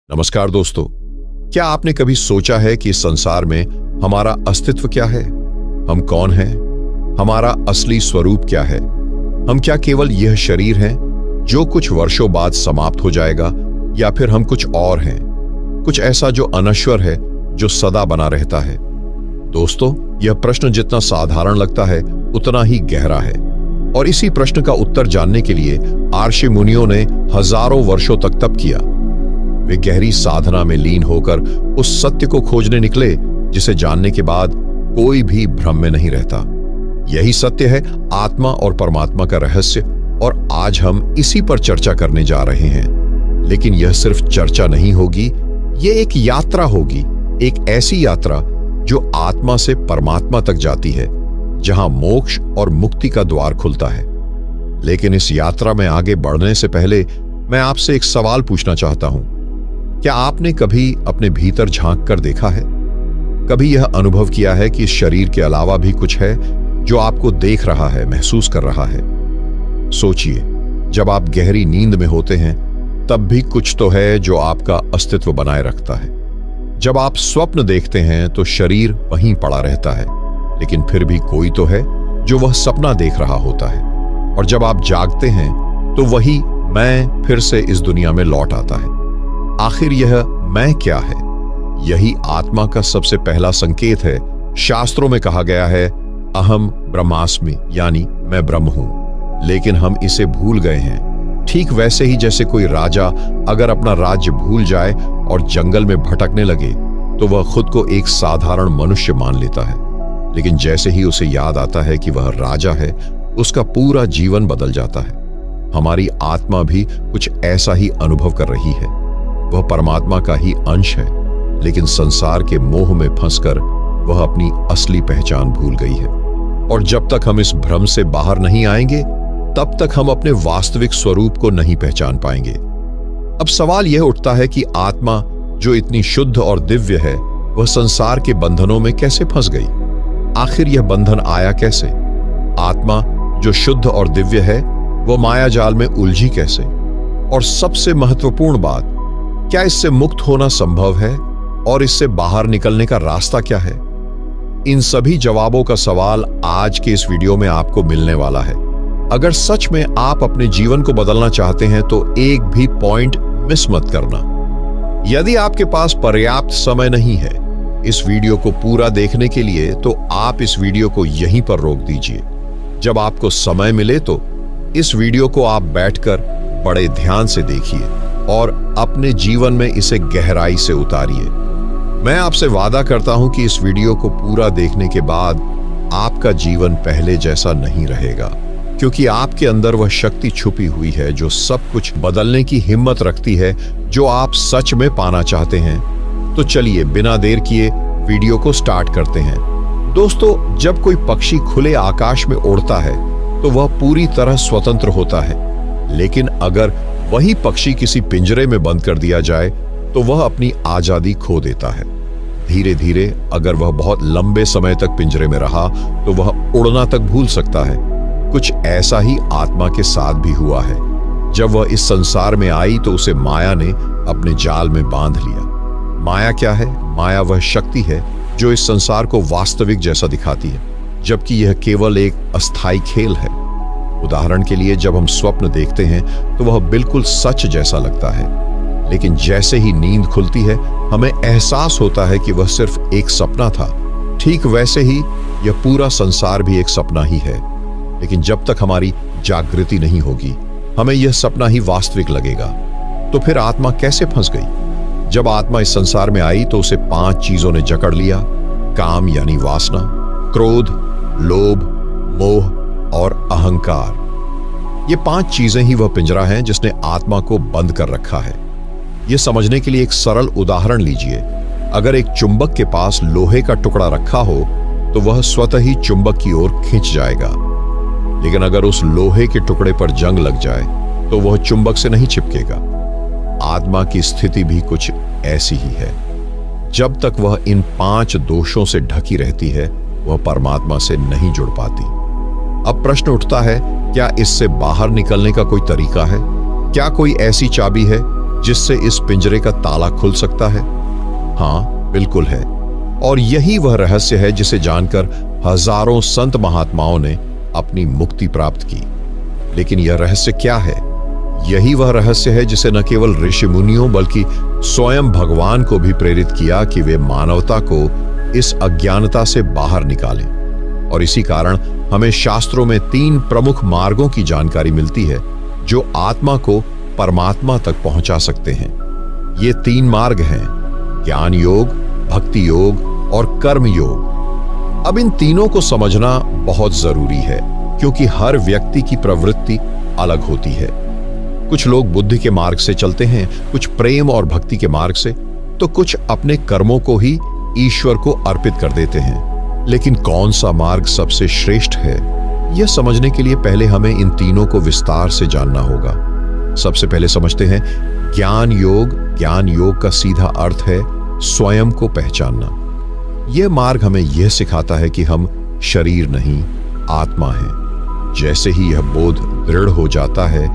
नमस्कार दोस्तों, क्या आपने कभी सोचा है कि इस संसार में हमारा अस्तित्व क्या है? हम कौन हैं? हमारा असली स्वरूप क्या है? हम क्या केवल यह शरीर हैं जो कुछ वर्षों बाद समाप्त हो जाएगा, या फिर हम कुछ और हैं, कुछ ऐसा जो अनश्वर है, जो सदा बना रहता है? दोस्तों, यह प्रश्न जितना साधारण लगता है उतना ही गहरा है, और इसी प्रश्न का उत्तर जानने के लिए आर्षि मुनियों ने हजारों वर्षों तक तप किया। वे गहरी साधना में लीन होकर उस सत्य को खोजने निकले जिसे जानने के बाद कोई भी भ्रम में नहीं रहता। यही सत्य है आत्मा और परमात्मा का रहस्य, और आज हम इसी पर चर्चा करने जा रहे हैं। लेकिन यह सिर्फ चर्चा नहीं होगी, यह एक यात्रा होगी, एक ऐसी यात्रा जो आत्मा से परमात्मा तक जाती है, जहां मोक्ष और मुक्ति का द्वार खुलता है। लेकिन इस यात्रा में आगे बढ़ने से पहले मैं आपसे एक सवाल पूछना चाहता हूं। क्या आपने कभी अपने भीतर झांक कर देखा है? कभी यह अनुभव किया है कि इस शरीर के अलावा भी कुछ है जो आपको देख रहा है, महसूस कर रहा है? सोचिए, जब आप गहरी नींद में होते हैं तब भी कुछ तो है जो आपका अस्तित्व बनाए रखता है। जब आप स्वप्न देखते हैं तो शरीर वहीं पड़ा रहता है, लेकिन फिर भी कोई तो है जो वह सपना देख रहा होता है। और जब आप जागते हैं तो वही मैं फिर से इस दुनिया में लौट आता है। आखिर यह मैं क्या है? यही आत्मा का सबसे पहला संकेत है। शास्त्रों में कहा गया है, अहम ब्रह्मास्मि, यानी मैं ब्रह्म हूं। लेकिन हम इसे भूल गए हैं। ठीक वैसे ही जैसे कोई राजा अगर अपना राज्य भूल जाए और जंगल में भटकने लगे तो वह खुद को एक साधारण मनुष्य मान लेता है। लेकिन जैसे ही उसे याद आता है कि वह राजा है, उसका पूरा जीवन बदल जाता है। हमारी आत्मा भी कुछ ऐसा ही अनुभव कर रही है। वह परमात्मा का ही अंश है, लेकिन संसार के मोह में फंसकर वह अपनी असली पहचान भूल गई है। और जब तक हम इस भ्रम से बाहर नहीं आएंगे, तब तक हम अपने वास्तविक स्वरूप को नहीं पहचान पाएंगे। अब सवाल यह उठता है कि आत्मा जो इतनी शुद्ध और दिव्य है, वह संसार के बंधनों में कैसे फंस गई? आखिर यह बंधन आया कैसे? आत्मा जो शुद्ध और दिव्य है, वह माया जाल में उलझी कैसे? और सबसे महत्वपूर्ण बात, क्या इससे मुक्त होना संभव है? और इससे बाहर निकलने का रास्ता क्या है? इन सभी जवाबों का सवाल आज के इस वीडियो में आपको मिलने वाला है। अगर सच में आप अपने जीवन को बदलना चाहते हैं तो एक भी पॉइंट मिस मत करना। यदि आपके पास पर्याप्त समय नहीं है इस वीडियो को पूरा देखने के लिए, तो आप इस वीडियो को यहीं पर रोक दीजिए। जब आपको समय मिले तो इस वीडियो को आप बैठकर बड़े ध्यान से देखिए और अपने जीवन में इसे गहराई से उतारिए। मैं आपसे वादा करता हूं कि इस वीडियो को पूरा देखने के बाद आपका जीवन पहले जैसा नहीं रहेगा, क्योंकि आपके अंदर वह शक्ति छुपी हुई है जो सब कुछ बदलने की हिम्मत रखती है, जो आप सच में पाना चाहते हैं। तो चलिए बिना देर किए वीडियो को स्टार्ट करते हैं। दोस्तों, जब कोई पक्षी खुले आकाश में उड़ता है तो वह पूरी तरह स्वतंत्र होता है। लेकिन अगर वही पक्षी किसी पिंजरे में बंद कर दिया जाए तो वह अपनी आजादी खो देता है। धीरे धीरे अगर वह बहुत लंबे समय तक पिंजरे में रहा तो वह उड़ना तक भूल सकता है। कुछ ऐसा ही आत्मा के साथ भी हुआ है। जब वह इस संसार में आई तो उसे माया ने अपने जाल में बांध लिया। माया क्या है? माया वह शक्ति है जो इस संसार को वास्तविक जैसा दिखाती है, जबकि यह केवल एक अस्थायी खेल है। उदाहरण के लिए, जब हम स्वप्न देखते हैं तो वह बिल्कुल सच जैसा लगता है, लेकिन जैसे ही नींद खुलती है हमें एहसास होता है कि वह सिर्फ एक सपना था। ठीक वैसे ही यह पूरा संसार भी एक सपना ही है। लेकिन जब तक हमारी जागृति नहीं होगी, हमें यह सपना ही वास्तविक लगेगा। तो फिर आत्मा कैसे फंस गई? जब आत्मा इस संसार में आई तो उसे 5 चीजों ने जकड़ लिया। काम यानी वासना, क्रोध, लोभ, मोह और अहंकार। ये 5 चीजें ही वह पिंजरा हैं जिसने आत्मा को बंद कर रखा है। यह समझने के लिए एक सरल उदाहरण लीजिए। अगर एक चुंबक के पास लोहे का टुकड़ा रखा हो तो वह स्वतः ही चुंबक की ओर खींच जाएगा। लेकिन अगर उस लोहे के टुकड़े पर जंग लग जाए तो वह चुंबक से नहीं चिपकेगा। आत्मा की स्थिति भी कुछ ऐसी ही है। जब तक वह इन 5 दोषों से ढकी रहती है, वह परमात्मा से नहीं जुड़ पाती। अब प्रश्न उठता है, क्या इससे बाहर निकलने का कोई तरीका है? क्या कोई ऐसी चाबी है जिससे इस पिंजरे का ताला खुल सकता है? हाँ, बिल्कुल है। और यही वह रहस्य है जिसे जानकर हजारों संत महात्माओं ने अपनी मुक्ति प्राप्त की। लेकिन यह रहस्य क्या है? यही वह रहस्य है जिसे न केवल ऋषि मुनियों बल्कि स्वयं भगवान को भी प्रेरित किया कि वे मानवता को इस अज्ञानता से बाहर निकालें। और इसी कारण हमें शास्त्रों में 3 प्रमुख मार्गों की जानकारी मिलती है जो आत्मा को परमात्मा तक पहुंचा सकते हैं। ये 3 मार्ग हैं: ज्ञान योग, भक्ति योग और कर्म योग। अब इन तीनों को समझना बहुत जरूरी है क्योंकि हर व्यक्ति की प्रवृत्ति अलग होती है। कुछ लोग बुद्धि के मार्ग से चलते हैं, कुछ प्रेम और भक्ति के मार्ग से, तो कुछ अपने कर्मों को ही ईश्वर को अर्पित कर देते हैं। लेकिन कौन सा मार्ग सबसे श्रेष्ठ है, यह समझने के लिए पहले हमें इन तीनों को विस्तार से जानना होगा। सबसे पहले समझते हैं ज्ञान योग। ज्ञान योग का सीधा अर्थ है स्वयं को पहचानना। यह मार्ग हमें यह सिखाता है कि हम शरीर नहीं, आत्मा हैं। जैसे ही यह बोध दृढ़ हो जाता है,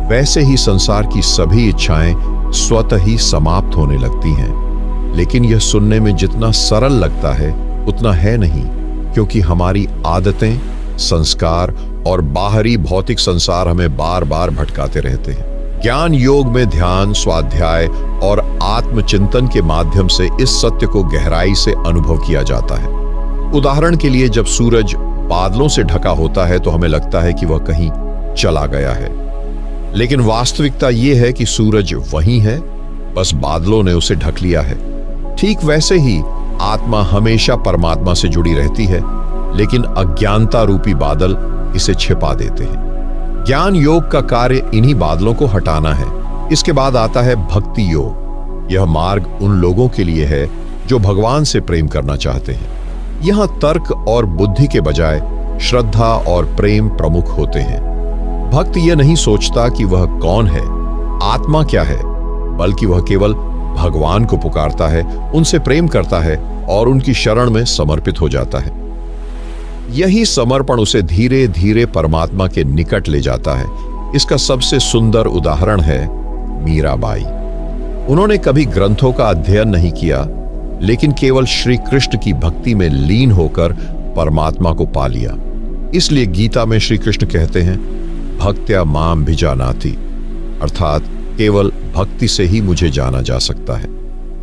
वैसे ही संसार की सभी इच्छाएं स्वतः ही समाप्त होने लगती हैं। लेकिन यह सुनने में जितना सरल लगता है उतना है नहीं, क्योंकि हमारी आदतें, संस्कार और बाहरी भौतिक संसार हमें बार बार भटकाते रहते हैं। ज्ञान योग में ध्यान, स्वाध्याय और आत्मचिंतन के माध्यम से इस सत्य को गहराई से अनुभव किया जाता है। उदाहरण के लिए, जब सूरज बादलों से ढका होता है तो हमें लगता है कि वह कहीं चला गया है, लेकिन वास्तविकता यह है कि सूरज वहीं है, बस बादलों ने उसे ढक लिया है। ठीक वैसे ही आत्मा हमेशा परमात्मा से जुड़ी रहती है, लेकिन अज्ञानता रूपी बादल इसे छिपा देते हैं। ज्ञान योग का कार्य इन्हीं बादलों को हटाना है। इसके बाद आता है भक्ति योग। यह मार्ग उन लोगों के लिए है जो भगवान से प्रेम करना चाहते हैं। यहां तर्क और बुद्धि के बजाय श्रद्धा और प्रेम प्रमुख होते हैं। भक्त यह नहीं सोचता कि वह कौन है, आत्मा क्या है, बल्कि वह केवल भगवान को पुकारता है, उनसे प्रेम करता है और उनकी शरण में समर्पित हो जाता है। यही समर्पण उसे धीरे धीरे परमात्मा के निकट ले जाता है। इसका सबसे सुंदर उदाहरण है मीराबाई। उन्होंने कभी ग्रंथों का अध्ययन नहीं किया, लेकिन केवल श्री कृष्ण की भक्ति में लीन होकर परमात्मा को पा लिया। इसलिए गीता में श्री कृष्ण कहते हैं, भक्त्या माम भिजानाति, अर्थात केवल भक्ति से ही मुझे जाना जा सकता है।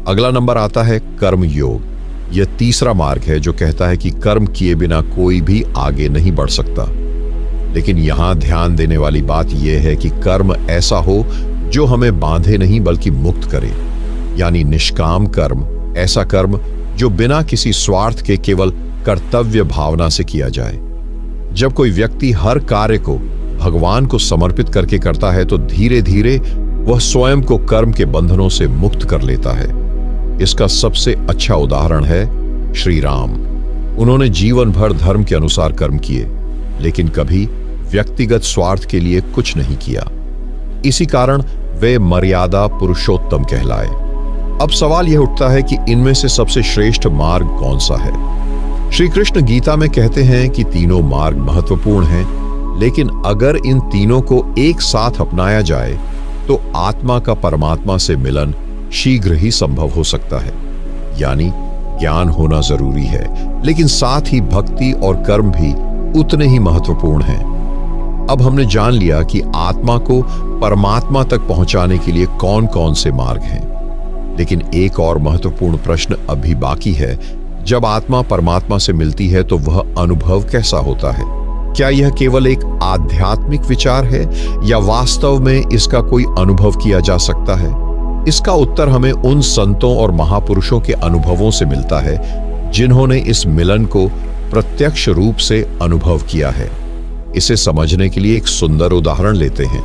अगला नंबर आता है कर्म योग। यह तीसरा मार्ग है जो कहता है कि कर्म किए बिना कोई भी आगे नहीं बढ़ सकता। लेकिन यहां ध्यान देने वाली बात यह है कि कर्म ऐसा हो जो हमें बांधे नहीं बल्कि मुक्त करे, यानी निष्काम कर्म, ऐसा कर्म जो बिना किसी स्वार्थ के केवल कर्तव्य भावना से किया जाए। जब कोई व्यक्ति हर कार्य को भगवान को समर्पित करके करता है तो धीरे धीरे वह स्वयं को कर्म के बंधनों से मुक्त कर लेता है। इसका सबसे अच्छा उदाहरण है श्री राम। उन्होंने जीवन भर धर्म के अनुसार कर्म किए, लेकिन कभी व्यक्तिगत स्वार्थ के लिए कुछ नहीं किया। इसी कारण वे मर्यादा पुरुषोत्तम कहलाए। अब सवाल यह उठता है कि इनमें से सबसे श्रेष्ठ मार्ग कौन सा है? श्री कृष्ण गीता में कहते हैं कि तीनों मार्ग महत्वपूर्ण हैं, लेकिन अगर इन तीनों को एक साथ अपनाया जाए तो आत्मा का परमात्मा से मिलन शीघ्र ही संभव हो सकता है। यानी ज्ञान होना जरूरी है, लेकिन साथ ही भक्ति और कर्म भी उतने ही महत्वपूर्ण हैं। अब हमने जान लिया कि आत्मा को परमात्मा तक पहुंचाने के लिए कौन कौन से मार्ग हैं। लेकिन एक और महत्वपूर्ण प्रश्न अभी बाकी है। जब आत्मा परमात्मा से मिलती है तो वह अनुभव कैसा होता है? क्या यह केवल एक आध्यात्मिक विचार है या वास्तव में इसका कोई अनुभव किया जा सकता है? इसका उत्तर हमें उन संतों और महापुरुषों के अनुभवों से मिलता है जिन्होंने इस मिलन को प्रत्यक्ष रूप से अनुभव किया है। इसे समझने के लिए एक सुंदर उदाहरण लेते हैं।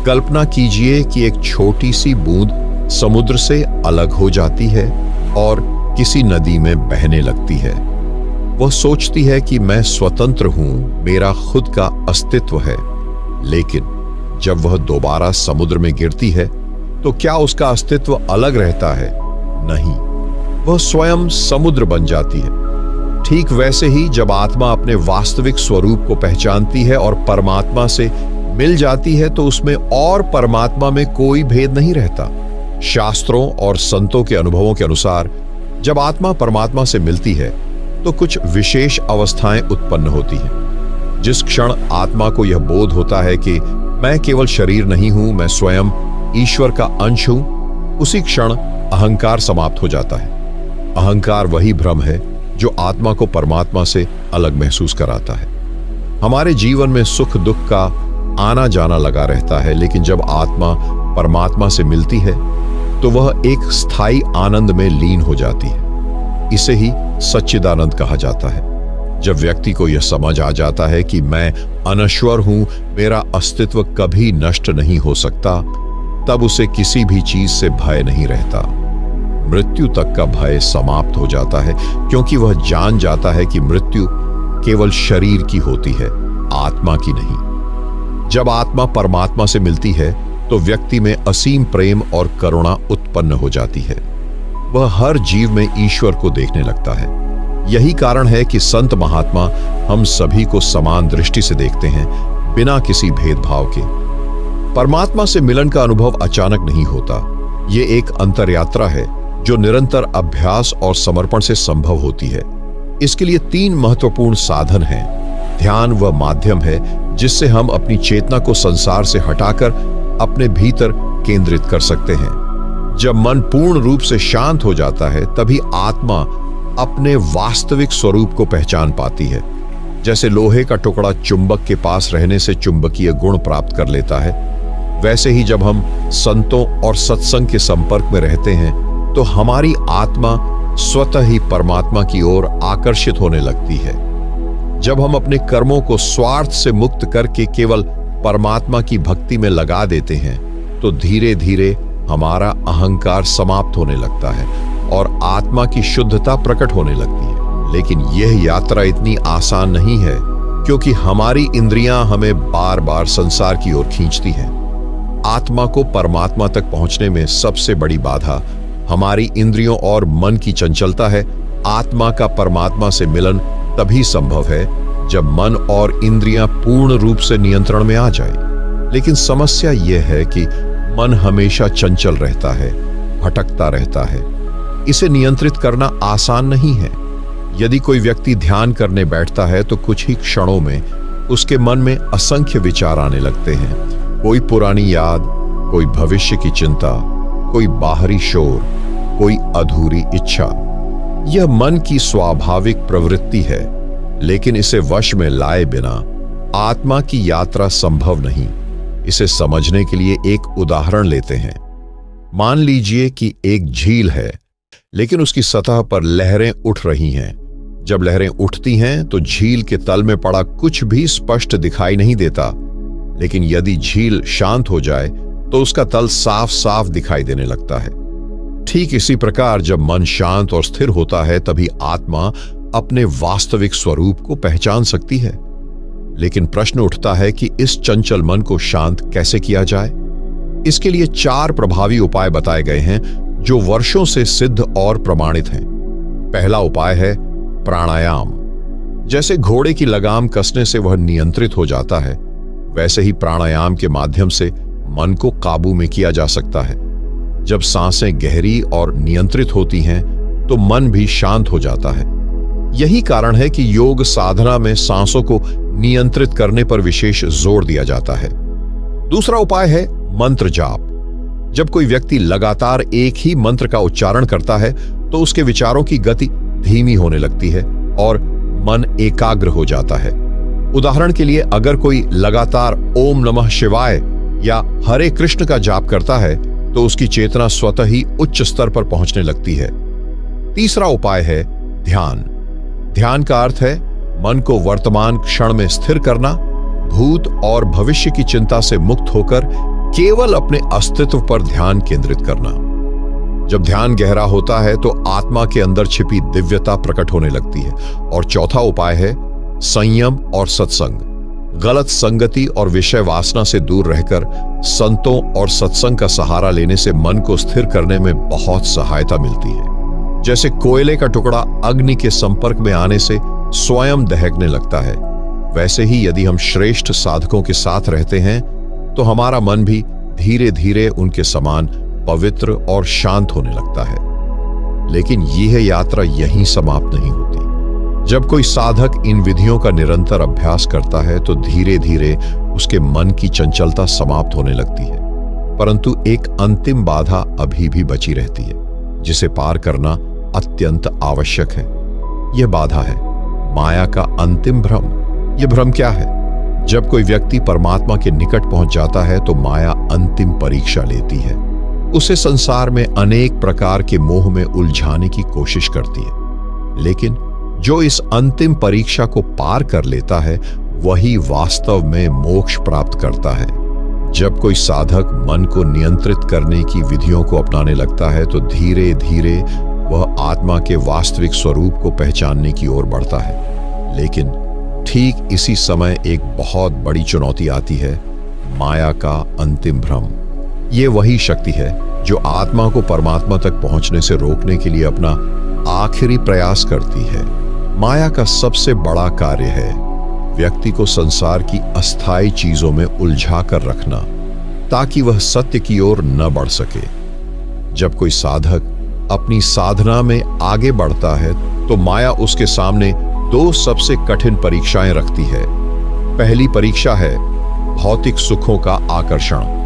कल्पना कीजिए कि एक छोटी सी बूंद समुद्र से अलग हो जाती है और किसी नदी में बहने लगती है। वह सोचती है कि मैं स्वतंत्र हूं, मेरा खुद का अस्तित्व है। लेकिन जब वह दोबारा समुद्र में गिरती है तो क्या उसका अस्तित्व अलग रहता है? नहीं, वह स्वयं समुद्र बन जाती है। ठीक वैसे ही जब आत्मा अपने वास्तविक स्वरूप को पहचानती है और परमात्मा से मिल जाती है तो उसमें और परमात्मा में कोई भेद नहीं रहता। शास्त्रों और संतों के अनुभवों के अनुसार जब आत्मा परमात्मा से मिलती है तो कुछ विशेष अवस्थाएं उत्पन्न होती हैं। जिस क्षण आत्मा को यह बोध होता है कि मैं केवल शरीर नहीं हूं, मैं स्वयं ईश्वर का अंश हूं, उसी क्षण अहंकार समाप्त हो जाता है। अहंकार वही भ्रम है जो आत्मा को परमात्मा से अलग महसूस कराता है। हमारे जीवन में सुख दुख का आना जाना लगा रहता है, लेकिन जब आत्मा परमात्मा से मिलती है तो वह एक स्थायी आनंद में लीन हो जाती है। इसे ही सच्चिदानंद कहा जाता है। जब व्यक्ति को यह समझ आ जाता है कि मैं अनश्वर हूं, मेरा अस्तित्व कभी नष्ट नहीं हो सकता, तब उसे किसी भी चीज से भय नहीं रहता। मृत्यु तक का भय समाप्त हो जाता है, क्योंकि वह जान जाता है कि मृत्यु केवल शरीर की होती है, आत्मा की नहीं। जब आत्मा परमात्मा से मिलती है तो व्यक्ति में असीम प्रेम और करुणा उत्पन्न हो जाती है। वह हर जीव में ईश्वर को देखने लगता है। यही कारण है कि संत महात्मा हम सभी को समान दृष्टि से देखते हैं, बिना किसी भेदभाव के। परमात्मा से मिलन का अनुभव अचानक नहीं होता। ये एक अंतरयात्रा है जो निरंतर अभ्यास और समर्पण से संभव होती है। इसके लिए 3 महत्वपूर्ण साधन हैं। ध्यान वह माध्यम है जिससे हम अपनी चेतना को संसार से हटाकर अपने भीतर केंद्रित कर सकते हैं। जब मन पूर्ण रूप से शांत हो जाता है तभी आत्मा अपने वास्तविक स्वरूप को पहचान पाती है। जैसे लोहे का टुकड़ा चुंबक के पास रहने से चुंबकीय गुण प्राप्त कर लेता है, वैसे ही जब हम संतों और सत्संग के संपर्क में रहते हैं तो हमारी आत्मा स्वतः ही परमात्मा की ओर आकर्षित होने लगती है। जब हम अपने कर्मों को स्वार्थ से मुक्त करके केवल परमात्मा की भक्ति में लगा देते हैं तो धीरे धीरे हमारा अहंकार समाप्त होने लगता है और आत्मा की शुद्धता प्रकट होने लगती है। लेकिन यह यात्रा इतनी आसान नहीं है, क्योंकि हमारी इंद्रियां हमें बार बार संसार की ओर खींचती हैं। आत्मा को परमात्मा तक पहुंचने में सबसे बड़ी बाधा हमारी इंद्रियों और मन की चंचलता है। आत्मा का परमात्मा से मिलन तभी संभव है जब मन और इंद्रियां पूर्ण रूप से नियंत्रण में आ जाए। लेकिन समस्या यह है कि मन हमेशा चंचल रहता है, भटकता रहता है। इसे नियंत्रित करना आसान नहीं है। यदि कोई व्यक्ति ध्यान करने बैठता है तो कुछ ही क्षणों में उसके मन में असंख्य विचार आने लगते हैं। कोई पुरानी याद, कोई भविष्य की चिंता, कोई बाहरी शोर, कोई अधूरी इच्छा। यह मन की स्वाभाविक प्रवृत्ति है, लेकिन इसे वश में लाए बिना आत्मा की यात्रा संभव नहीं। इसे समझने के लिए एक उदाहरण लेते हैं। मान लीजिए कि एक झील है, लेकिन उसकी सतह पर लहरें उठ रही हैं। जब लहरें उठती हैं तो झील के तल में पड़ा कुछ भी स्पष्ट दिखाई नहीं देता, लेकिन यदि झील शांत हो जाए तो उसका तल साफ साफ दिखाई देने लगता है। ठीक इसी प्रकार जब मन शांत और स्थिर होता है तभी आत्मा अपने वास्तविक स्वरूप को पहचान सकती है। लेकिन प्रश्न उठता है कि इस चंचल मन को शांत कैसे किया जाए। इसके लिए 4 प्रभावी उपाय बताए गए हैं जो वर्षों से सिद्ध और प्रमाणित हैं। पहला उपाय है प्राणायाम। जैसे घोड़े की लगाम कसने से वह नियंत्रित हो जाता है, वैसे ही प्राणायाम के माध्यम से मन को काबू में किया जा सकता है। जब सांसें गहरी और नियंत्रित होती हैं तो मन भी शांत हो जाता है। यही कारण है कि योग साधना में सांसों को नियंत्रित करने पर विशेष जोर दिया जाता है। दूसरा उपाय है मंत्र जाप। जब कोई व्यक्ति लगातार एक ही मंत्र का उच्चारण करता है तो उसके विचारों की गति धीमी होने लगती है और मन एकाग्र हो जाता है। उदाहरण के लिए अगर कोई लगातार ओम नमः शिवाय या हरे कृष्ण का जाप करता है तो उसकी चेतना स्वतः ही उच्च स्तर पर पहुंचने लगती है। तीसरा उपाय है ध्यान। ध्यान का अर्थ है मन को वर्तमान क्षण में स्थिर करना, भूत और भविष्य की चिंता से मुक्त होकर केवल अपने अस्तित्व पर ध्यान केंद्रित करना। जब ध्यान गहरा होता है तो आत्मा के अंदर छिपी दिव्यता प्रकट होने लगती है। और चौथा उपाय है संयम और सत्संग। गलत संगति और विषय वासना से दूर रहकर संतों और सत्संग का सहारा लेने से मन को स्थिर करने में बहुत सहायता मिलती है। जैसे कोयले का टुकड़ा अग्नि के संपर्क में आने से स्वयं दहकने लगता है, वैसे ही यदि हम श्रेष्ठ साधकों के साथ रहते हैं तो हमारा मन भी धीरे धीरे उनके समान पवित्र और शांत होने लगता है। लेकिन यह यात्रा यहीं समाप्त नहीं होती। जब कोई साधक इन विधियों का निरंतर अभ्यास करता है तो धीरे धीरे उसके मन की चंचलता समाप्त होने लगती है, परंतु एक अंतिम बाधा अभी भी बची रहती है जिसे पार करना अत्यंत आवश्यक है। यह बाधा है माया का अंतिम भ्रम। यह भ्रम क्या है? जब कोई व्यक्ति परमात्मा के निकट पहुंच जाता है तो माया अंतिम परीक्षा लेती है। उसे संसार में अनेक प्रकार के मोह में उलझाने की कोशिश करती है, लेकिन जो इस अंतिम परीक्षा को पार कर लेता है वही वास्तव में मोक्ष प्राप्त करता है। जब कोई साधक मन को नियंत्रित करने की विधियों को अपनाने लगता है तो धीरे धीरे वह आत्मा के वास्तविक स्वरूप को पहचानने की ओर बढ़ता है। लेकिन ठीक इसी समय एक बहुत बड़ी चुनौती आती है, माया का अंतिम भ्रम। ये वही शक्ति है जो आत्मा को परमात्मा तक पहुंचने से रोकने के लिए अपना आखिरी प्रयास करती है। माया का सबसे बड़ा कार्य है व्यक्ति को संसार की अस्थायी चीजों में उलझा कर रखना ताकि वह सत्य की ओर न बढ़ सके। जब कोई साधक अपनी साधना में आगे बढ़ता है तो माया उसके सामने दो सबसे कठिन परीक्षाएं रखती है। पहली परीक्षा है भौतिक सुखों का आकर्षण।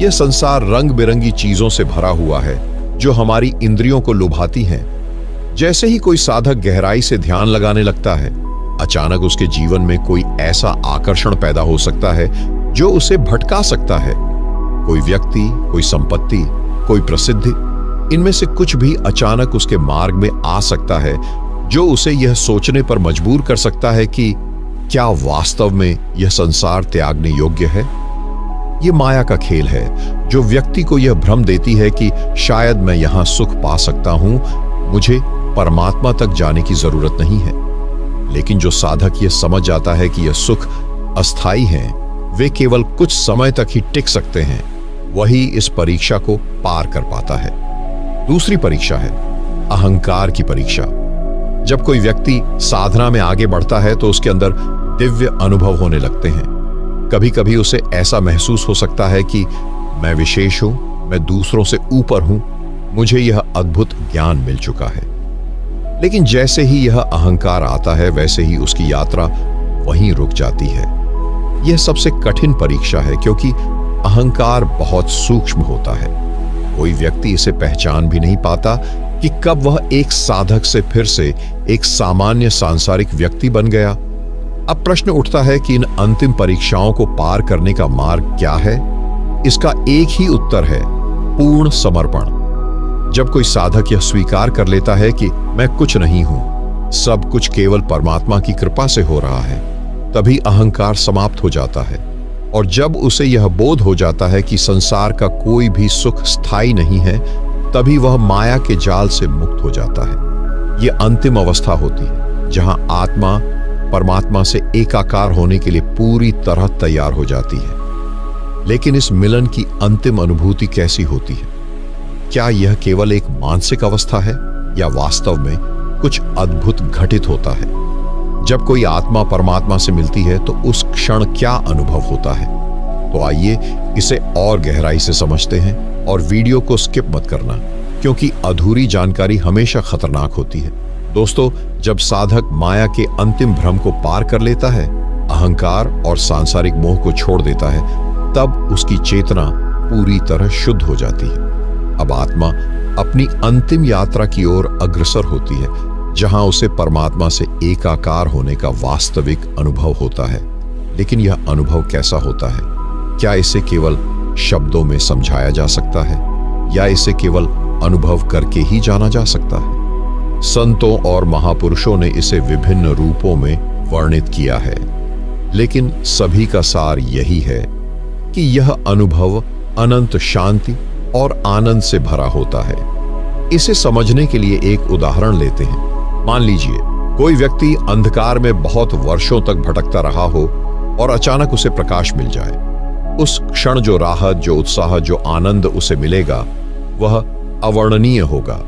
यह संसार रंग बिरंगी चीजों से भरा हुआ है जो हमारी इंद्रियों को लुभाती हैं। जैसे ही कोई साधक गहराई से ध्यान लगाने लगता है, अचानक उसके जीवन में कोई ऐसा आकर्षण पैदा हो सकता है जो उसे भटका सकता है। कोई व्यक्ति, कोई संपत्ति, कोई प्रसिद्धि, इनमें से कुछ भी अचानक उसके मार्ग में आ सकता है जो उसे यह सोचने पर मजबूर कर सकता है कि क्या वास्तव में यह संसार त्यागने योग्य है। यह माया का खेल है जो व्यक्ति को यह भ्रम देती है कि शायद मैं यहां सुख पा सकता हूं, मुझे परमात्मा तक जाने की जरूरत नहीं है। लेकिन जो साधक यह समझ जाता है कि यह सुख अस्थाई है, वे केवल कुछ समय तक ही टिक सकते हैं, वही इस परीक्षा को पार कर पाता है। दूसरी परीक्षा है अहंकार की परीक्षा। जब कोई व्यक्ति साधना में आगे बढ़ता है तो उसके अंदर दिव्य अनुभव होने लगते हैं। कभी कभी उसे ऐसा महसूस हो सकता है कि मैं विशेष हूं, मैं दूसरों से ऊपर हूं, मुझे यह अद्भुत ज्ञान मिल चुका है। लेकिन जैसे ही यह अहंकार आता है वैसे ही उसकी यात्रा वहीं रुक जाती है। यह सबसे कठिन परीक्षा है क्योंकि अहंकार बहुत सूक्ष्म होता है। कोई व्यक्ति इसे पहचान भी नहीं पाता कि कब वह एक साधक से फिर से एक सामान्य सांसारिक व्यक्ति बन गया। अब प्रश्न उठता है कि इन अंतिम परीक्षाओं को पार करने का मार्ग क्या है? इसका एक ही उत्तर है, पूर्ण समर्पण। जब कोई साधक यह स्वीकार कर लेता है कि मैं कुछ नहीं हूं, सब कुछ केवल परमात्मा की कृपा से हो रहा है, तभी अहंकार समाप्त हो जाता है। और जब उसे यह बोध हो जाता है कि संसार का कोई भी सुख स्थायी नहीं है, तभी वह माया के जाल से मुक्त हो जाता है। यह अंतिम अवस्था होती है जहां आत्मा परमात्मा से एकाकार होने के लिए पूरी तरह तैयार हो जाती है। लेकिन इस मिलन की अंतिम अनुभूति कैसी होती है? क्या यह केवल एक मानसिक अवस्था है या वास्तव में कुछ अद्भुत घटित होता है? जब कोई आत्मा परमात्मा से मिलती है तो उस क्षण क्या अनुभव होता है? तो आइए इसे और गहराई से समझते हैं और वीडियो को स्किप मत करना, क्योंकि अधूरी जानकारी हमेशा खतरनाक होती है। दोस्तों, जब साधक माया के अंतिम भ्रम को पार कर लेता है, अहंकार और सांसारिक मोह को छोड़ देता है, तब उसकी चेतना पूरी तरह शुद्ध हो जाती है। अब आत्मा अपनी अंतिम यात्रा की ओर अग्रसर होती है, जहां उसे परमात्मा से एकाकार होने का वास्तविक अनुभव होता है। लेकिन यह अनुभव कैसा होता है? क्या इसे केवल शब्दों में समझाया जा सकता है या इसे केवल अनुभव करके ही जाना जा सकता है? संतों और महापुरुषों ने इसे विभिन्न रूपों में वर्णित किया है, लेकिन सभी का सार यही है कि यह अनुभव अनंत शांति और आनंद से भरा होता है। इसे समझने के लिए एक उदाहरण लेते हैं। मान लीजिए कोई व्यक्ति अंधकार में बहुत वर्षों तक भटकता रहा हो और अचानक उसे प्रकाश मिल जाए। उस क्षण जो राहत, जो उत्साह, जो आनंद उसे मिलेगा वह अवर्णनीय होगा।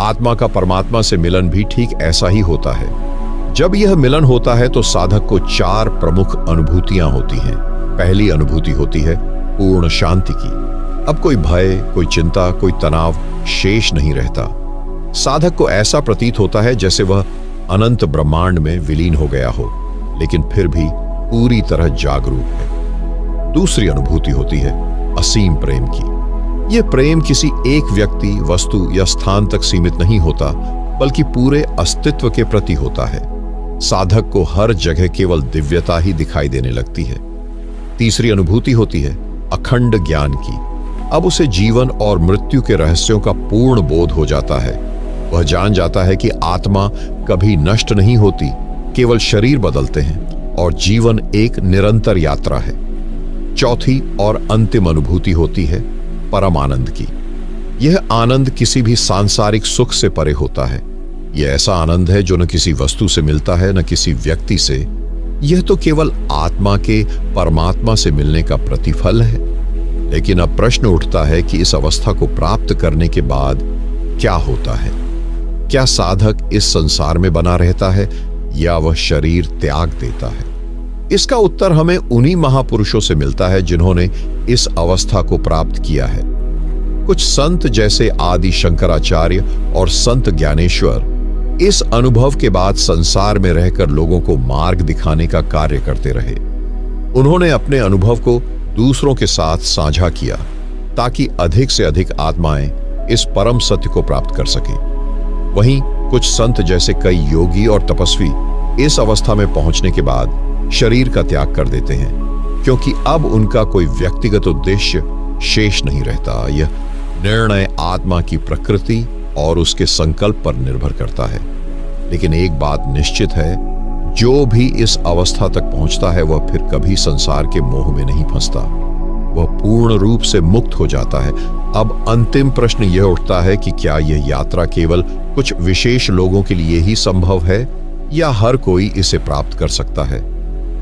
आत्मा का परमात्मा से मिलन भी ठीक ऐसा ही होता है। जब यह मिलन होता है तो साधक को 4 प्रमुख अनुभूतियां होती हैं। पहली अनुभूति होती है पूर्ण शांति की। अब कोई भय, कोई चिंता, कोई तनाव शेष नहीं रहता। साधक को ऐसा प्रतीत होता है जैसे वह अनंत ब्रह्मांड में विलीन हो गया हो, लेकिन फिर भी पूरी तरह जागरूक है। दूसरी अनुभूति होती है असीम प्रेम की। यह प्रेम किसी एक व्यक्ति, वस्तु या स्थान तक सीमित नहीं होता, बल्कि पूरे अस्तित्व के प्रति होता है। साधक को हर जगह केवल दिव्यता ही दिखाई देने लगती है। तीसरी अनुभूति होती है अखंड ज्ञान की। अब उसे जीवन और मृत्यु के रहस्यों का पूर्ण बोध हो जाता है। वह जान जाता है कि आत्मा कभी नष्ट नहीं होती, केवल शरीर बदलते हैं और जीवन एक निरंतर यात्रा है। चौथी और अंतिम अनुभूति होती है परम आनंद की। यह आनंद किसी भी सांसारिक सुख से परे होता है। यह ऐसा आनंद है जो न किसी वस्तु से मिलता है, न किसी व्यक्ति से। यह तो केवल आत्मा के परमात्मा से मिलने का प्रतिफल है। लेकिन अब प्रश्न उठता है कि इस अवस्था को प्राप्त करने के बाद क्या होता है? क्या साधक इस संसार में बना रहता है या वह शरीर त्याग देता है? इसका उत्तर हमें उन्हीं महापुरुषों से मिलता है जिन्होंने इस अवस्था को प्राप्त किया है। कुछ संत जैसे आदि शंकराचार्य और संत ज्ञानेश्वर इस अनुभव के बाद संसार में रहकर लोगों को मार्ग दिखाने का कार्य करते रहे। उन्होंने अपने अनुभव को दूसरों के साथ साझा किया ताकि अधिक से अधिक आत्माएं इस परम सत्य को प्राप्त कर सकें। वहीं कुछ संत जैसे कई योगी और तपस्वी इस अवस्था में पहुंचने के बाद शरीर का त्याग कर देते हैं, क्योंकि अब उनका कोई व्यक्तिगत उद्देश्य शेष नहीं रहता। यह निर्णय आत्मा की प्रकृति और उसके संकल्प पर निर्भर करता है। लेकिन एक बात निश्चित है, जो भी इस अवस्था तक पहुंचता है वह फिर कभी संसार के मोह में नहीं फंसता। वह पूर्ण रूप से मुक्त हो जाता है। अब अंतिम प्रश्न यह उठता है कि क्या यह यात्रा केवल कुछ विशेष लोगों के लिए ही संभव है या हर कोई इसे प्राप्त कर सकता है?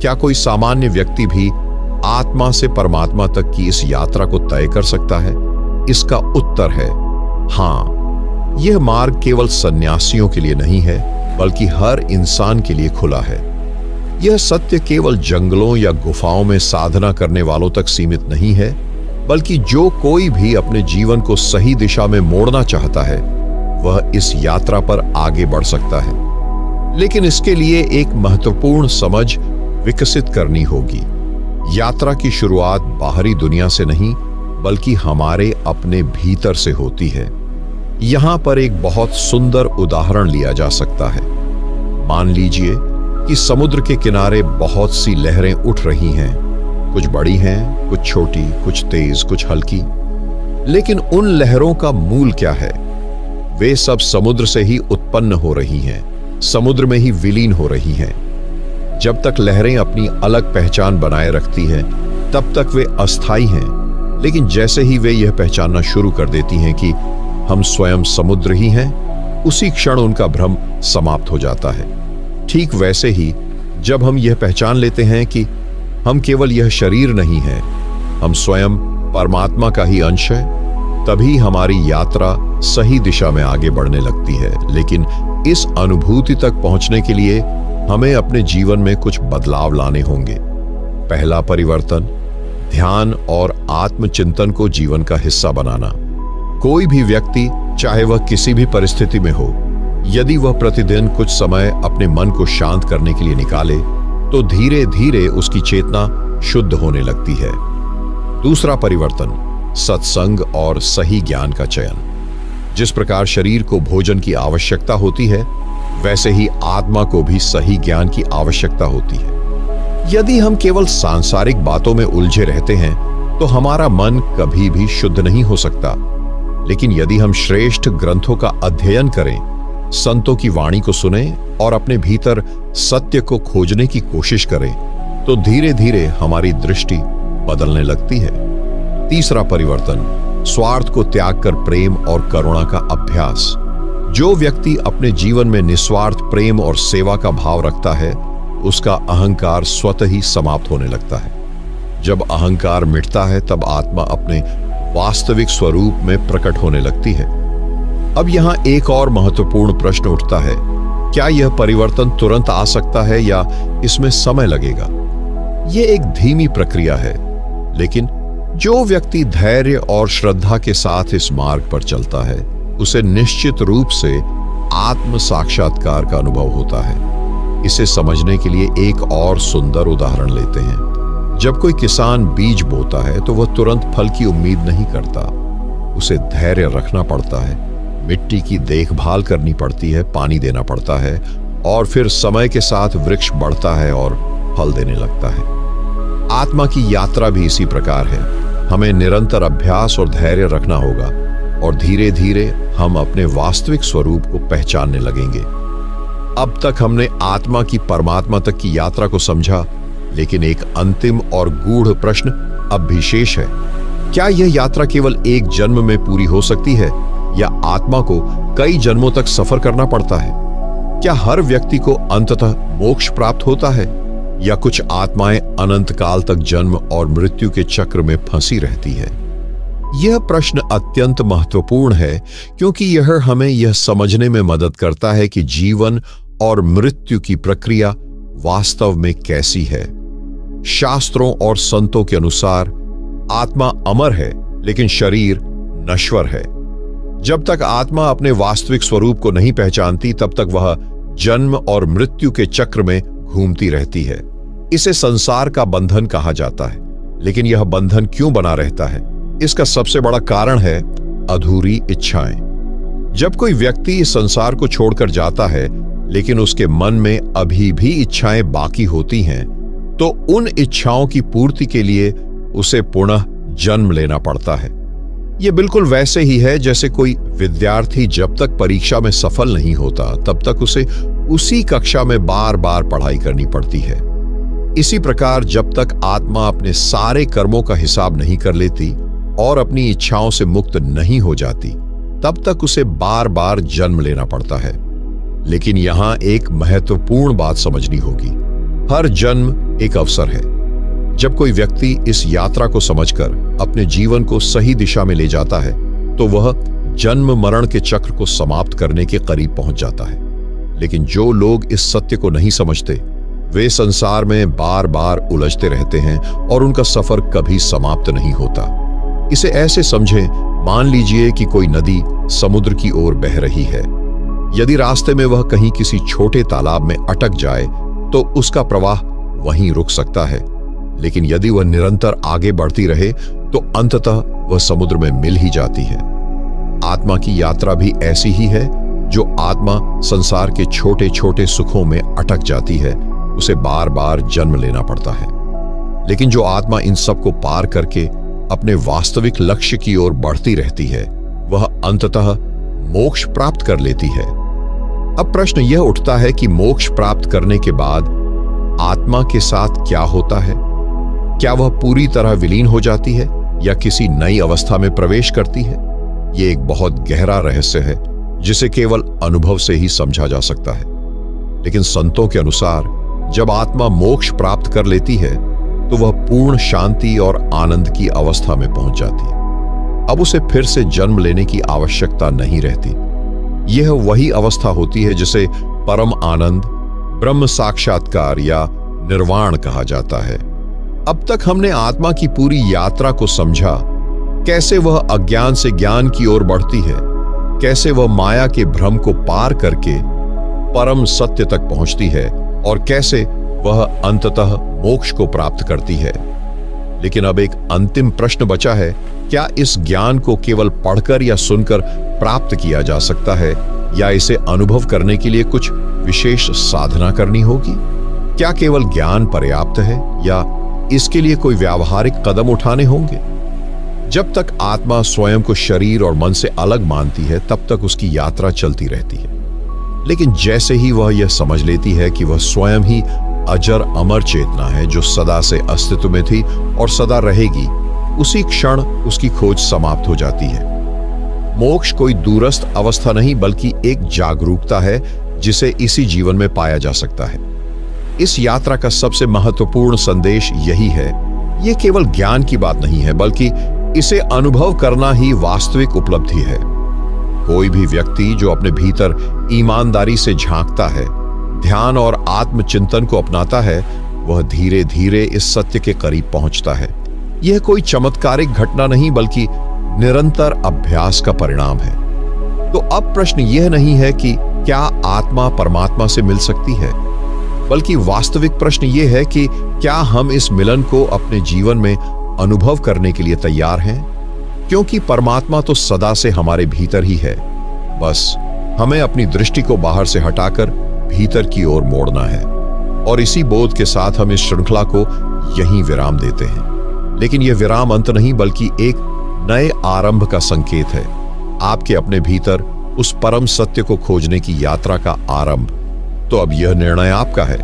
क्या कोई सामान्य व्यक्ति भी आत्मा से परमात्मा तक की इस यात्रा को तय कर सकता है? इसका उत्तर है हां। यह मार्ग केवल सन्यासियों के लिए नहीं है, बल्कि हर इंसान के लिए खुला है। यह सत्य केवल जंगलों या गुफाओं में साधना करने वालों तक सीमित नहीं है, बल्कि जो कोई भी अपने जीवन को सही दिशा में मोड़ना चाहता है वह इस यात्रा पर आगे बढ़ सकता है। लेकिन इसके लिए एक महत्वपूर्ण समझ विकसित करनी होगी। यात्रा की शुरुआत बाहरी दुनिया से नहीं, बल्कि हमारे अपने भीतर से होती है। यहां पर एक बहुत सुंदर उदाहरण लिया जा सकता है। मान लीजिए कि समुद्र के किनारे बहुत सी लहरें उठ रही हैं। कुछ बड़ी हैं, कुछ छोटी, कुछ तेज, कुछ हल्की। लेकिन उन लहरों का मूल क्या है? वे सब समुद्र से ही उत्पन्न हो रही हैं, समुद्र में ही विलीन हो रही हैं। जब तक लहरें अपनी अलग पहचान बनाए रखती हैं, तब तक वे अस्थायी हैं। लेकिन जैसे ही वे यह पहचानना शुरू कर देती हैं कि हम स्वयं समुद्र ही हैं, उसी क्षण उनका भ्रम समाप्त हो जाता है। ठीक वैसे ही जब हम यह पहचान लेते हैं कि हम केवल यह शरीर नहीं हैं, हम स्वयं परमात्मा का ही अंश है, तभी हमारी यात्रा सही दिशा में आगे बढ़ने लगती है। लेकिन इस अनुभूति तक पहुंचने के लिए हमें अपने जीवन में कुछ बदलाव लाने होंगे। पहला परिवर्तन, ध्यान और आत्मचिंतन को जीवन का हिस्सा बनाना। कोई भी व्यक्ति, चाहे वह किसी भी परिस्थिति में हो, यदि वह प्रतिदिन कुछ समय अपने मन को शांत करने के लिए निकाले, तो धीरे धीरे उसकी चेतना शुद्ध होने लगती है। दूसरा परिवर्तन, सत्संग और सही ज्ञान का चयन। जिस प्रकार शरीर को भोजन की आवश्यकता होती है, वैसे ही आत्मा को भी सही ज्ञान की आवश्यकता होती है। यदि हम केवल सांसारिक बातों में उलझे रहते हैं, तो हमारा मन कभी भी शुद्ध नहीं हो सकता। लेकिन यदि हम श्रेष्ठ ग्रंथों का अध्ययन करें, संतों की वाणी को सुनें और अपने भीतर सत्य को खोजने की कोशिश करें, तो धीरे धीरे हमारी दृष्टि बदलने लगती है। तीसरा परिवर्तन, स्वार्थ को त्याग कर प्रेम और करुणा का अभ्यास। जो व्यक्ति अपने जीवन में निस्वार्थ प्रेम और सेवा का भाव रखता है, उसका अहंकार स्वतः ही समाप्त होने लगता है। जब अहंकार मिटता है, तब आत्मा अपने वास्तविक स्वरूप में प्रकट होने लगती है। अब यहां एक और महत्वपूर्ण प्रश्न उठता है क्या यह परिवर्तन तुरंत आ सकता है या इसमें समय लगेगा? यह एक धीमी प्रक्रिया है, लेकिन जो व्यक्ति धैर्य और श्रद्धा के साथ इस मार्ग पर चलता है, उसे निश्चित रूप से आत्म साक्षात्कार का अनुभव होता है। इसे समझने के लिए एक और सुंदर उदाहरण लेते हैं। जब कोई किसान बीज बोता है तो वह तुरंत फल की उम्मीद नहीं करता। उसे धैर्य रखना पड़ता है, मिट्टी की देखभाल करनी पड़ती है, पानी देना पड़ता है और फिर समय के साथ वृक्ष बढ़ता है और फल देने लगता है। आत्मा की यात्रा भी इसी प्रकार है। हमें निरंतर अभ्यास और धैर्य रखना होगा और धीरे धीरे हम अपने वास्तविक स्वरूप को पहचानने लगेंगे। अब तक हमने आत्मा की परमात्मा तक की यात्रा को समझा, लेकिन एक अंतिम और गूढ़ प्रश्न अब भी शेष है। क्या यह यात्रा केवल एक जन्म में पूरी हो सकती है या आत्मा को कई जन्मों तक सफर करना पड़ता है? क्या हर व्यक्ति को अंततः मोक्ष प्राप्त होता है या कुछ आत्माएं अनंत काल तक जन्म और मृत्यु के चक्र में फंसी रहती है? यह प्रश्न अत्यंत महत्वपूर्ण है क्योंकि यह हमें यह समझने में मदद करता है कि जीवन और मृत्यु की प्रक्रिया वास्तव में कैसी है। शास्त्रों और संतों के अनुसार आत्मा अमर है, लेकिन शरीर नश्वर है। जब तक आत्मा अपने वास्तविक स्वरूप को नहीं पहचानती, तब तक वह जन्म और मृत्यु के चक्र में घूमती रहती है। इसे संसार का बंधन कहा जाता है। लेकिन यह बंधन क्यों बना रहता है? इसका सबसे बड़ा कारण है अधूरी इच्छाएं। जब कोई व्यक्ति इस संसार को छोड़कर जाता है, लेकिन उसके मन में अभी भी इच्छाएं बाकी होती हैं, तो उन इच्छाओं की पूर्ति के लिए उसे पुनः जन्म लेना पड़ता है। यह बिल्कुल वैसे ही है जैसे कोई विद्यार्थी जब तक परीक्षा में सफल नहीं होता, तब तक उसे उसी कक्षा में बार बार पढ़ाई करनी पड़ती है। इसी प्रकार जब तक आत्मा अपने सारे कर्मों का हिसाब नहीं कर लेती और अपनी इच्छाओं से मुक्त नहीं हो जाती, तब तक उसे बार बार जन्म लेना पड़ता है। लेकिन यहां एक महत्वपूर्ण बात समझनी होगी। हर जन्म एक अवसर है। जब कोई व्यक्ति इस यात्रा को समझकर अपने जीवन को सही दिशा में ले जाता है, तो वह जन्म मरण के चक्र को समाप्त करने के करीब पहुंच जाता है। लेकिन जो लोग इस सत्य को नहीं समझते, वे संसार में बार बार उलझते रहते हैं और उनका सफर कभी समाप्त नहीं होता। इसे ऐसे समझें, मान लीजिए कि कोई नदी समुद्र की ओर बह रही है। यदि रास्ते में वह कहीं किसी छोटे तालाब में अटक जाए, तो उसका प्रवाह वहीं रुक सकता है। लेकिन यदि वह निरंतर आगे बढ़ती रहे, तो अंततः वह समुद्र में मिल ही जाती है। आत्मा की यात्रा भी ऐसी ही है। जो आत्मा संसार के छोटे छोटे सुखों में अटक जाती है, उसे बार बार जन्म लेना पड़ता है। लेकिन जो आत्मा इन सब को पार करके अपने वास्तविक लक्ष्य की ओर बढ़ती रहती है, वह अंततः मोक्ष प्राप्त कर लेती है। अब प्रश्न यह उठता है कि मोक्ष प्राप्त करने के बाद आत्मा के साथ क्या होता है? क्या वह पूरी तरह विलीन हो जाती है या किसी नई अवस्था में प्रवेश करती है? यह एक बहुत गहरा रहस्य है जिसे केवल अनुभव से ही समझा जा सकता है। लेकिन संतों के अनुसार जब आत्मा मोक्ष प्राप्त कर लेती है, तो वह पूर्ण शांति और आनंद की अवस्था में पहुंच जाती है। अब उसे फिर से जन्म लेने की आवश्यकता नहीं रहती। यह वही अवस्था होती है जिसे परम आनंद, ब्रह्म साक्षात्कार या निर्वाण कहा जाता है। अब तक हमने आत्मा की पूरी यात्रा को समझा, कैसे वह अज्ञान से ज्ञान की ओर बढ़ती है, कैसे वह माया के भ्रम को पार करके परम सत्य तक पहुंचती है और कैसे वह अंततः मोक्ष को प्राप्त करती है। लेकिन अब एक अंतिम प्रश्न बचा है, क्या इस ज्ञान को केवल पढ़कर या सुनकर प्राप्त किया जा सकता है या इसे अनुभव करने के लिए कुछ विशेष साधना करनी होगी? क्या केवल ज्ञान पर्याप्त है या इसके लिए कोई व्यावहारिक कदम उठाने होंगे? जब तक आत्मा स्वयं को शरीर और मन से अलग मानती है, तब तक उसकी यात्रा चलती रहती है। लेकिन जैसे ही वह यह समझ लेती है कि वह स्वयं ही अजर अमर चेतना है जो सदा से अस्तित्व में थी और सदा रहेगी, उसी क्षण उसकी खोज समाप्त हो जाती है। मोक्ष कोई दूरस्थ अवस्था नहीं, बल्कि एक जागरूकता है जिसे इसी जीवन में पाया जा सकता है। इस यात्रा का सबसे महत्वपूर्ण संदेश यही है, यह केवल ज्ञान की बात नहीं है, बल्कि इसे अनुभव करना ही वास्तविक उपलब्धि है। कोई भी व्यक्ति जो अपने भीतर ईमानदारी से झांकता है, ध्यान और आत्मचिंतन को अपनाता है, वह धीरे धीरे इस सत्य के करीब पहुंचता है। यह कोई चमत्कारिक घटना नहीं बल्कि निरंतर अभ्यास का परिणाम है। तो अब प्रश्न यह नहीं है कि क्या आत्मा परमात्मा से मिल सकती है, बल्कि वास्तविक प्रश्न यह है कि क्या हम इस मिलन को अपने जीवन में अनुभव करने के लिए तैयार हैं? क्योंकि परमात्मा तो सदा से हमारे भीतर ही है, बस हमें अपनी दृष्टि को बाहर से हटाकर भीतर की ओर मोड़ना है। और इसी बोध के साथ हम इस श्रृंखला को यहीं विराम देते हैं। लेकिन यह विराम अंत नहीं बल्कि एक नए आरंभ का संकेत है, आपके अपने भीतर उस परम सत्य को खोजने की यात्रा का आरंभ। तो अब यह निर्णय आपका है।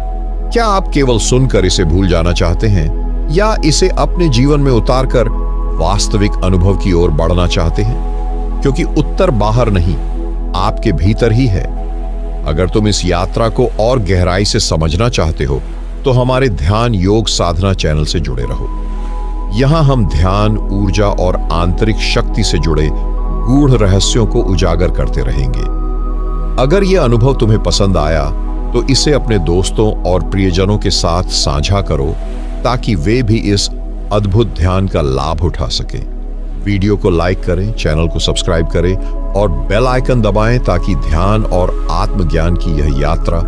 क्या आप केवल सुनकर इसे भूल जाना चाहते हैं या इसे अपने जीवन में उतारकर वास्तविक अनुभव की ओर बढ़ना चाहते हैं? क्योंकि उत्तर बाहर नहीं, आपके भीतर ही है। अगर तुम इस यात्रा को और गहराई से समझना चाहते हो तो हमारे ध्यान योग साधना चैनल से जुड़े रहो। यहां हम ध्यान, ऊर्जा और आंतरिक शक्ति से जुड़े गूढ़ रहस्यों को उजागर करते रहेंगे। अगर यह अनुभव तुम्हें पसंद आया तो इसे अपने दोस्तों और प्रियजनों के साथ साझा करो ताकि वे भी इस अद्भुत ध्यान का लाभ उठा सकें। वीडियो को लाइक करें, चैनल को सब्सक्राइब करें और बेल आइकन दबाएं ताकि ध्यान और आत्मज्ञान की यह यात्रा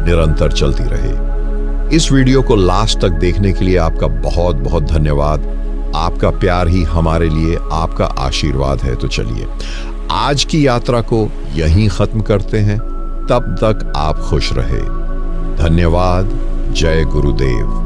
निरंतर चलती रहे। इस वीडियो को लास्ट तक देखने के लिए आपका बहुत बहुत धन्यवाद। आपका प्यार ही हमारे लिए आपका आशीर्वाद है। तो चलिए आज की यात्रा को यहीं खत्म करते हैं। तब तक आप खुश रहे। धन्यवाद। जय गुरुदेव।